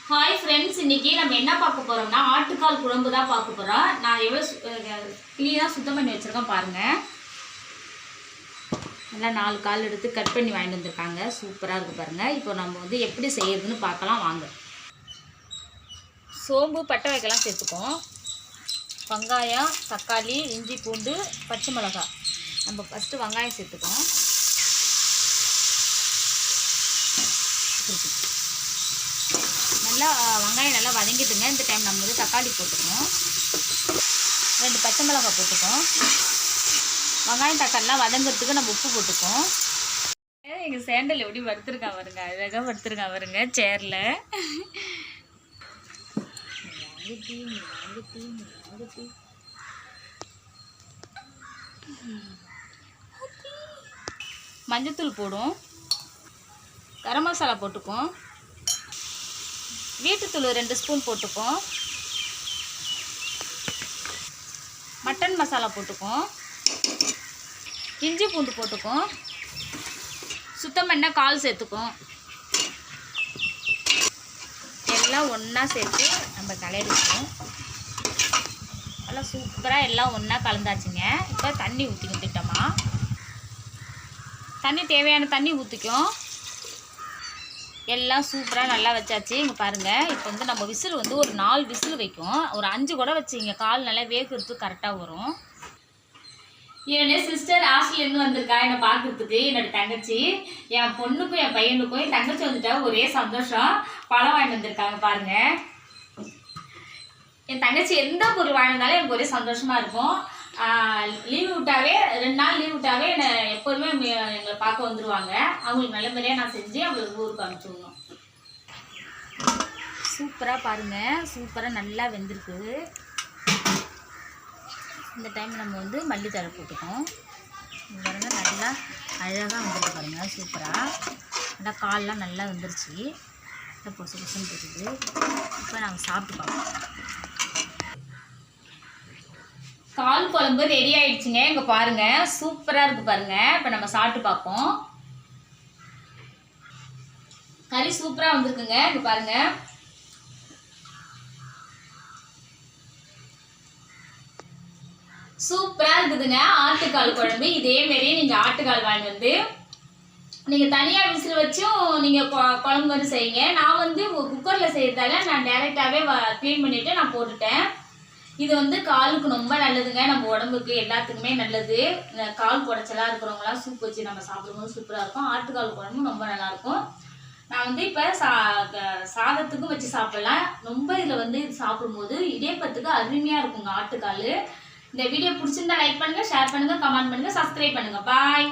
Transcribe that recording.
Hi friends, இன்றைக்கி நம்ம என்ன பார்க்க போகிறோம்னா ஆட்டுக்கால் குழம்பு தான் பார்க்க போகிறோம். நான் எவ்வளோ க்ளீனாக சுத்தம் பண்ணி வச்சுருக்கேன் பாருங்கள். நல்லா 4 கால் எடுத்து கட் பண்ணி வாங்கிட்டு வந்திருக்காங்க. சூப்பராக இருக்குது பாருங்கள். இப்போ நம்ம வந்து எப்படி செய்யறதுன்னு பார்க்கலாம் வாங்க. சோம்பு பட்டை வைக்கலாம் சேர்த்துப்போம். வெங்காயம், தக்காளி, இஞ்சி, பூண்டு, பச்சை மிளகாய். நம்ம ஃபஸ்ட்டு வெங்காயம் சேர்த்துப்போம். நல்லா வெங்காயம் நல்லா வதங்கிட்டுங்க. இந்த டைம் நம்ம வந்து தக்காளி போட்டுக்கோம். 2 பச்சை மிளகாய் போட்டுக்கோம். வெங்காயம் தக்காளிலாம் வதங்கிறதுக்கு நம்ம உப்பு போட்டுக்கோம். எங்கள் சேண்டல் எப்படி படுத்துருக்கா பாருங்க, அழகாக படுத்துருக்கா பாருங்க சேரில். மஞ்சத்தூள் போடும், கரம் மசாலா போட்டுப்போம், வீட்டுத்தூள் 2 ஸ்பூன் போட்டுப்போம், மட்டன் மசாலா போட்டுப்போம், இஞ்சி பூண்டு போட்டுப்போம், சுத்தம் பண்ண கால் சேர்த்துப்போம். எல்லாம் ஒன்றா சேர்த்து நம்ம கலரிப்போம். நல்லா சூப்பராக எல்லாம் ஒன்றா கலந்தாச்சுங்க. இப்போ தண்ணி ஊற்றிக்கும் திட்டமாக. தண்ணி தேவையான தண்ணி ஊற்றிக்கும். எல்லாம் சூப்பராக நல்லா வச்சாச்சு. இங்கே பாருங்கள். இப்போ வந்து நம்ம விசில் வந்து ஒரு 4 விசில் வைக்கும். ஒரு 5 கூட வச்சிங்க, கால் நல்லா வேகிறதுக்கு கரெக்டாக வரும். என்னோட சிஸ்டர் ஹாஸ்டல்லேருந்து வந்திருக்கா என்னை பார்க்குறதுக்கு. என்னோடய தங்கச்சி, என் பொண்ணுக்கும் என் பையனுக்கும் என் தங்கச்சி வந்துட்டா ஒரே சந்தோஷம். பழம் வாங்கிட்டு வந்திருக்காங்க பாருங்கள். என் தங்கச்சி எந்த பொருள் வாங்கினாலும் எனக்கு ஒரே சந்தோஷமாக இருக்கும். லீவு விட்டாவே 2 நாள் லீவ் விட்டாவே என்னை எப்போதுமே எங்களை பார்க்க வந்துடுவாங்க. அவங்களுக்கு நல்ல முறையாக நான் செஞ்சு அவங்களுக்கு ஊருக்கு அனுப்பிச்சுடணும். சூப்பராக பாருங்கள், சூப்பராக நல்லா வெந்திருக்கு. இந்த டைம் நம்ம வந்து மல்லித்தழை போட்டுக்கோம். பாருங்கள், நல்லா அழகாக வந்துருக்கு பாருங்கள். சூப்பராக நல்லா கால்லாம் நல்லா வந்துருச்சு. நல்லா பொசு பொசுன்னு இருக்குது. இப்போ நாங்கள் சாப்பிட்டு பார்ப்போம். கால் குழம்பு ரெடி ஆயிடுச்சுங்க. இங்கே பாருங்கள், சூப்பராக இருக்குது பாருங்கள். இப்போ நம்ம சாப்பிட்டு பார்ப்போம். கறி சூப்பராக வந்துருக்குங்க. இங்கே பாருங்கள். சூப்பராக இருக்குதுங்க ஆட்டுக்கால் குழம்பு. இதேமாரி நீங்கள் ஆட்டுக்கால் வாங்கி வந்து நீங்கள் தனியாக விசில் வச்சும் நீங்கள் குழம்பு வந்து செய்யுங்க. நான் வந்து குக்கரில் செய்கிறதால நான் டைரெக்டாகவே க்ளீன் பண்ணிவிட்டு நான் போட்டுட்டேன். இது வந்து காலுக்கு ரொம்ப நல்லதுங்க. நம்ம உடம்புக்கு எல்லாத்துக்குமே நல்லது. இந்த கால் குடைச்சலாக இருக்கிறவங்களாம் சூப் வச்சு நம்ம சாப்பிடும்போது சூப்பராக இருக்கும். ஆட்டுக்கால் குழம்பும் ரொம்ப நல்லாயிருக்கும். நான் வந்து இப்போ சாதத்துக்கும் வச்சு சாப்பிடலாம். ரொம்ப இதில் வந்து இது சாப்பிடும்போது இடியப்பத்துக்கு அருமையாக இருக்குங்க ஆட்டுக்கால். இந்த வீடியோ பிடிச்சிருந்தா லைக் பண்ணுங்கள், ஷேர் பண்ணுங்கள், கமெண்ட் பண்ணுங்கள், சப்ஸ்கிரைப் பண்ணுங்கள். பாய்.